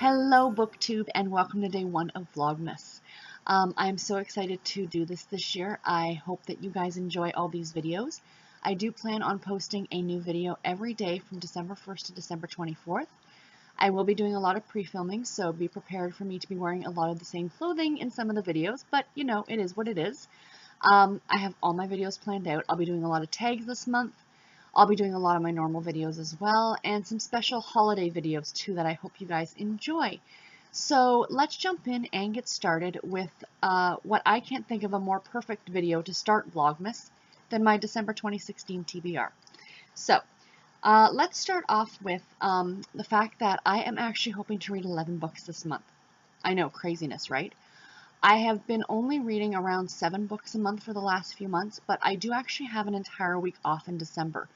Hello BookTube and welcome to day one of Vlogmas. I'm so excited to do this year. I hope that you guys enjoy all these videos. I do plan on posting a new video every day from December 1st to December 24th. I will be doing a lot of pre-filming, so be prepared for me to be wearing a lot of the same clothing in some of the videos, but you know, it is what it is. I have all my videos planned out. I'll be doing a lot of tags this month. I'll be doing a lot of my normal videos as well, and some special holiday videos too that I hope you guys enjoy. So let's jump in and get started with what I can't think of a more perfect video to start Vlogmas than my December 2016 TBR. So let's start off with the fact that I am actually hoping to read 11 books this month. I know, craziness, right? I have been only reading around 7 books a month for the last few months, but I do actually have an entire week off in December.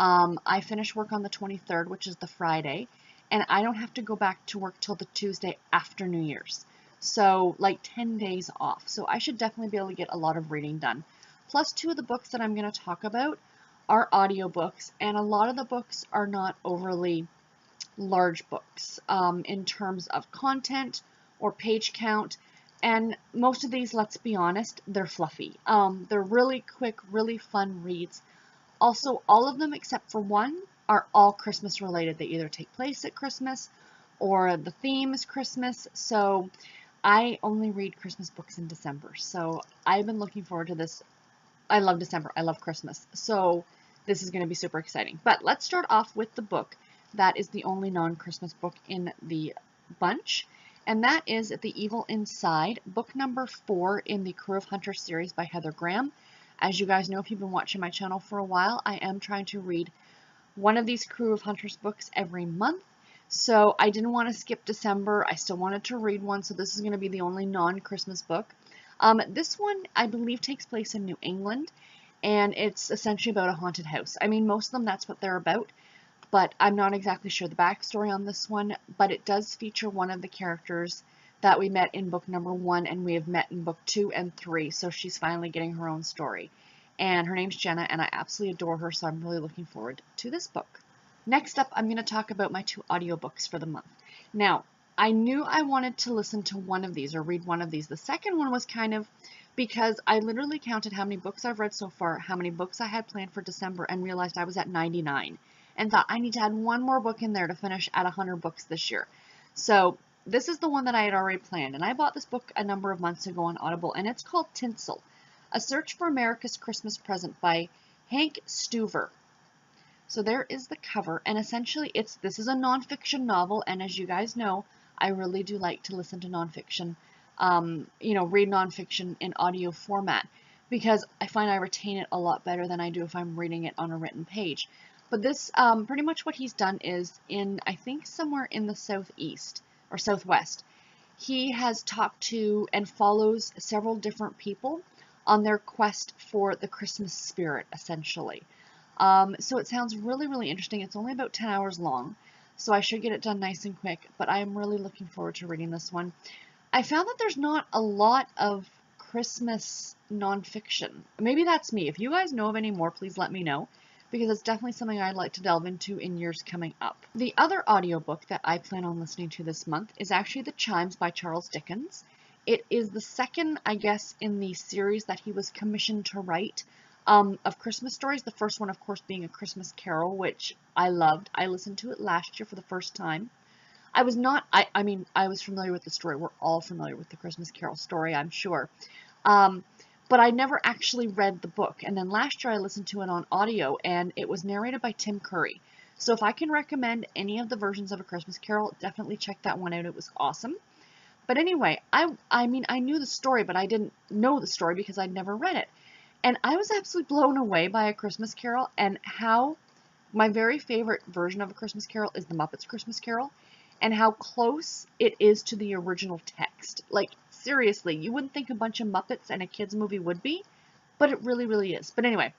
I finish work on the 23rd, which is the Friday, and I don't have to go back to work till the Tuesday after New Year's. So, like 10 days off. So I should definitely be able to get a lot of reading done. Plus, 2 of the books that I'm going to talk about are audiobooks, and a lot of the books are not overly large books in terms of content or page count. And most of these, let's be honest, they're fluffy. They're really quick, really fun reads. Also, all of them except for one are all Christmas related. They either take place at Christmas or the theme is Christmas. So I only read Christmas books in December. So I've been looking forward to this. I love December. I love Christmas. So this is going to be super exciting. But let's start off with the book that is the only non-Christmas book in the bunch. And that is The Evil Inside, book number 4 in the Crew of Hunters series by Heather Graham. As you guys know, if you've been watching my channel for a while, I am trying to read one of these Crew of Hunters books every month. So I didn't want to skip December. I still wanted to read one, so this is going to be the only non-Christmas book. This one, I believe, takes place in New England, and it's essentially about a haunted house. I mean, most of them, that's what they're about, but I'm not exactly sure the backstory on this one, but it does feature one of the characters that we met in book number 1 and we have met in book 2 and 3, so she's finally getting her own story. And her name's Jenna, and I absolutely adore her, so I'm really looking forward to this book. Next up, I'm going to talk about my 2 audiobooks for the month. Now, I knew I wanted to listen to one of these or read one of these. The second one was kind of because I literally counted how many books I've read so far, how many books I had planned for December, and realized I was at 99. And thought I need to add one more book in there to finish at 100 books this year. So this is the one that I had already planned, and I bought this book a number of months ago on Audible, and it's called Tinsel, A Search for America's Christmas Present by Hank Stuever. So there is the cover, and essentially this is a nonfiction novel, and as you guys know, I really do like to listen to nonfiction, read nonfiction in audio format, because I find I retain it a lot better than I do if I'm reading it on a written page. But this, pretty much what he's done is in, I think, somewhere in the southeast or southwest, he has talked to and follows several different people on their quest for the Christmas spirit, essentially. So it sounds really, really interesting. It's only about 10 hours long, so I should get it done nice and quick, but I am really looking forward to reading this one. I found that there's not a lot of Christmas nonfiction. Maybe that's me. If you guys know of any more, please let me know, because it's definitely something I'd like to delve into in years coming up. The other audiobook that I plan on listening to this month is actually The Chimes by Charles Dickens. It is the second, I guess, in the series that he was commissioned to write of Christmas stories. The first one, of course, being A Christmas Carol, which I loved. I listened to it last year for the first time. I was not, I mean, I was familiar with the story. We're all familiar with the Christmas Carol story, I'm sure. But I never actually read the book. And then last year I listened to it on audio, and it was narrated by Tim Curry. So if I can recommend any of the versions of A Christmas Carol, definitely check that one out. It was awesome. But anyway, I mean, I knew the story, but I didn't know the story because I'd never read it. And I was absolutely blown away by A Christmas Carol, and how my very favorite version of A Christmas Carol is The Muppets Christmas Carol, and how close it is to the original text. Like, seriously, you wouldn't think a bunch of Muppets and a kids movie would be, but it really, really is. But anyway,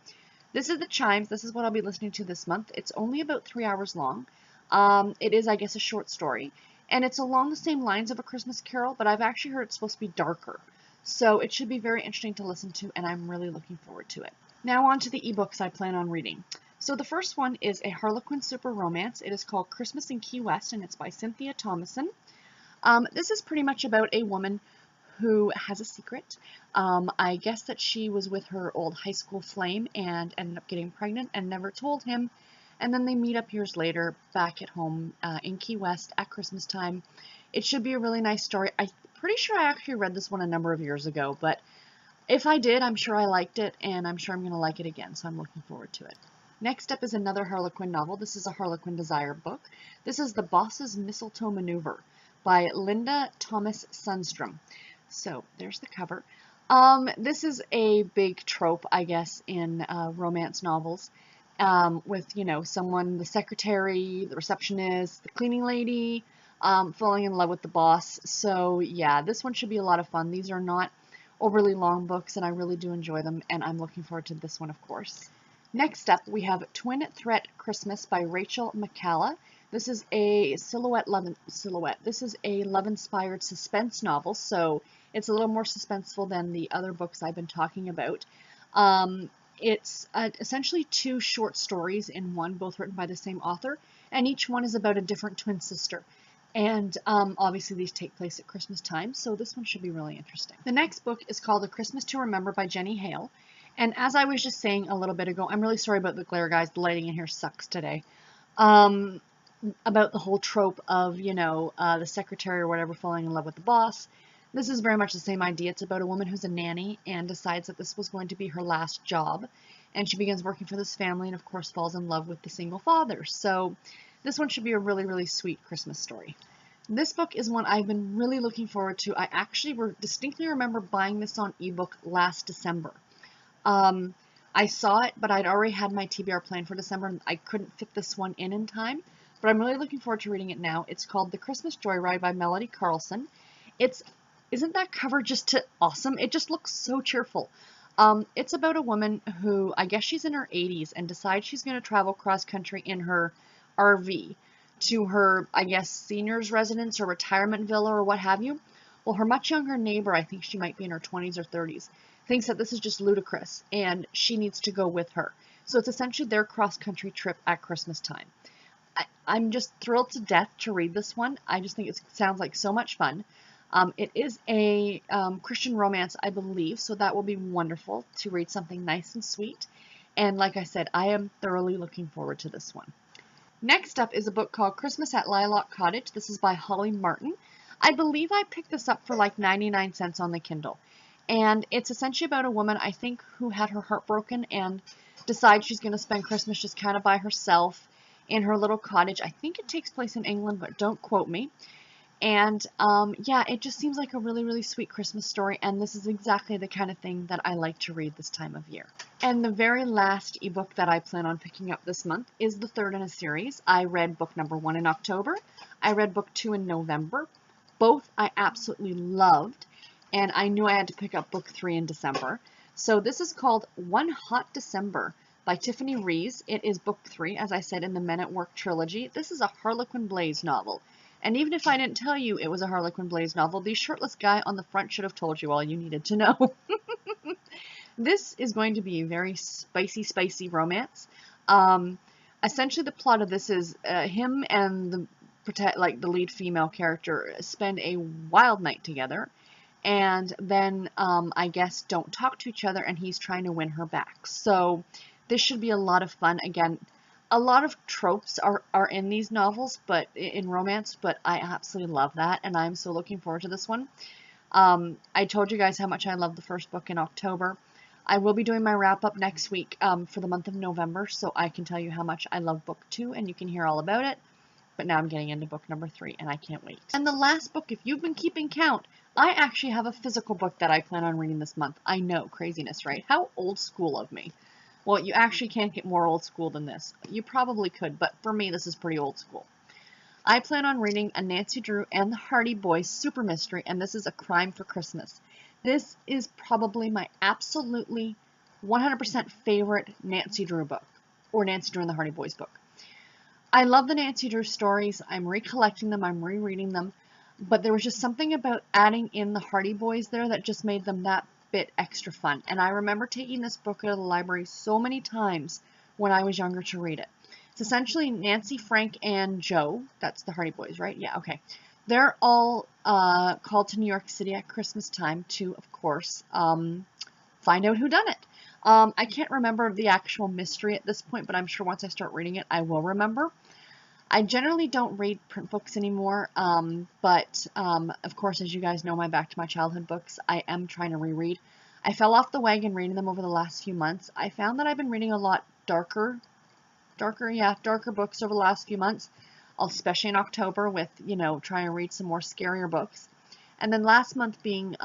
this is The Chimes. This is what I'll be listening to this month. It's only about 3 hours long. It is, I guess, a short story, and it's along the same lines of A Christmas Carol, but I've actually heard it's supposed to be darker. So it should be very interesting to listen to, and I'm really looking forward to it. Now on to the ebooks I plan on reading. So the first one is a Harlequin super romance. It is called Christmas in Key West, and it's by Cynthia Thomason. This is pretty much about a woman who has a secret. I guess that she was with her old high school flame and ended up getting pregnant and never told him. And then they meet up years later back at home in Key West at Christmas time. It should be a really nice story. I'm pretty sure I actually read this one a number of years ago, but if I did, I'm sure I liked it, and I'm sure I'm going to like it again, so I'm looking forward to it. Next up is another Harlequin novel. This is a Harlequin Desire book. This is The Boss's Mistletoe Maneuver by Linda Thomas Sundstrom. So there's the cover. This is a big trope, I guess, in romance novels. With, you know, someone, the secretary, the receptionist, the cleaning lady, falling in love with the boss. So yeah, this one should be a lot of fun. These are not overly long books, and I really do enjoy them, and I'm looking forward to this one, of course. Next up, we have Twin Threat Christmas by Rachel McCalla. This is a This is a love-inspired suspense novel, so it's a little more suspenseful than the other books I've been talking about. It's essentially two short stories in one, both written by the same author, and each one is about a different twin sister. And obviously these take place at Christmas time, so this one should be really interesting. The next book is called A Christmas to Remember by Jenny Hale. And as I was just saying a little bit ago, I'm really sorry about the glare, guys. The lighting in here sucks today. About the whole trope of, you know, the secretary or whatever falling in love with the boss. This is very much the same idea. It's about a woman who's a nanny and decides that this was going to be her last job. And she begins working for this family and, of course, falls in love with the single father. So this one should be a really, really sweet Christmas story. This book is one I've been really looking forward to. I actually distinctly remember buying this on ebook last December. I saw it, but I'd already had my TBR planned for December, and I couldn't fit this one in time. But I'm really looking forward to reading it now. It's called The Christmas Joyride by Melody Carlson. Isn't that cover just awesome? It just looks so cheerful. It's about a woman who, I guess she's in her 80s, and decides she's going to travel cross-country in her RV to her, I guess, senior's residence or retirement villa or what have you. Well, her much younger neighbor, I think she might be in her 20s or 30s, thinks that this is just ludicrous, and she needs to go with her. So it's essentially their cross-country trip at Christmas time. I'm just thrilled to death to read this one. I just think it sounds like so much fun. It is a Christian romance, I believe, so that will be wonderful to read something nice and sweet. And like I said, I am thoroughly looking forward to this one. Next up is a book called Christmas at Lilac Cottage. This is by Holly Martin. I believe I picked this up for like 99 cents on the Kindle. And it's essentially about a woman, I think, who had her heart broken and decides she's going to spend Christmas just kind of by herself in her little cottage. I think it takes place in England, but don't quote me. And yeah, it just seems like a really, really sweet Christmas story, and this is exactly the kind of thing that I like to read this time of year. And the very last ebook that I plan on picking up this month is the third in a series. I read book number 1 in October. I read book 2 in November. Both I absolutely loved, and I knew I had to pick up book 3 in December. So this is called One Hot December by Tiffany Rees. It is book 3, as I said, in the Men at Work trilogy. This is a Harlequin Blaze novel. And even if I didn't tell you it was a Harlequin Blaze novel, the shirtless guy on the front should have told you all you needed to know. This is going to be a very spicy, spicy romance. Essentially, the plot of this is him and the lead female character spend a wild night together, and then I guess don't talk to each other, and he's trying to win her back. So this should be a lot of fun. Again, a lot of tropes are in these novels, but in romance, but I absolutely love that, and I'm so looking forward to this one. I told you guys how much I love the first book in October. I will be doing my wrap-up next week for the month of November, so I can tell you how much I love book 2, and you can hear all about it. But now I'm getting into book number 3, and I can't wait. And the last book, if you've been keeping count, I actually have a physical book that I plan on reading this month. I know, craziness, right? How old school of me. Well, you actually can't get more old school than this. You probably could, but for me, this is pretty old school. I plan on reading A Nancy Drew and the Hardy Boys super mystery, and this is A Crime for Christmas. This is probably my absolutely 100% favorite Nancy Drew book, or Nancy Drew and the Hardy Boys book. I love the Nancy Drew stories. I'm recollecting them. I'm rereading them. But there was just something about adding in the Hardy Boys there that just made them that bit extra fun. And I remember taking this book out of the library so many times when I was younger to read it. It's essentially Nancy, Frank, and Joe. That's the Hardy Boys, right? Yeah, okay. they're all called to New York City at Christmas time to, of course, find out who done it. I can't remember the actual mystery at this point, but I'm sure once I start reading it, I will remember. I generally don't read print books anymore, but of course, as you guys know, my Back to My Childhood books, I am trying to reread. I fell off the wagon reading them over the last few months. I found that I've been reading a lot darker books over the last few months, especially in October with, trying to read some more scarier books. And then last month being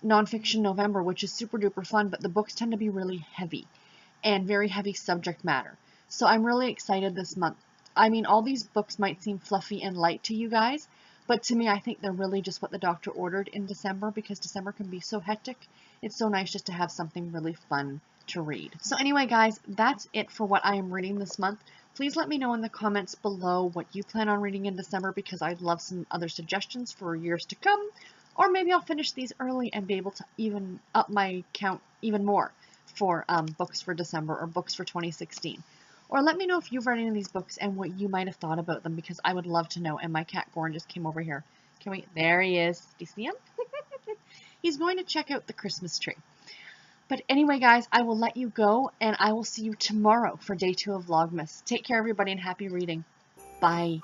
Nonfiction November, which is super duper fun, but the books tend to be really heavy and very heavy subject matter. So I'm really excited this month. I mean, all these books might seem fluffy and light to you guys, but to me, I think they're really just what the doctor ordered in December, because December can be so hectic. It's so nice just to have something really fun to read. So anyway, guys, that's it for what I am reading this month. Please let me know in the comments below what you plan on reading in December, because I'd love some other suggestions for years to come. Or maybe I'll finish these early and be able to even up my count even more for books for December or books for 2016. Or let me know if you've read any of these books and what you might have thought about them, because I would love to know. And my cat Goran just came over here. Can we? There he is. Do you see him? He's going to check out the Christmas tree. But anyway, guys, I will let you go, and I will see you tomorrow for day 2 of Vlogmas. Take care, everybody, and happy reading. Bye.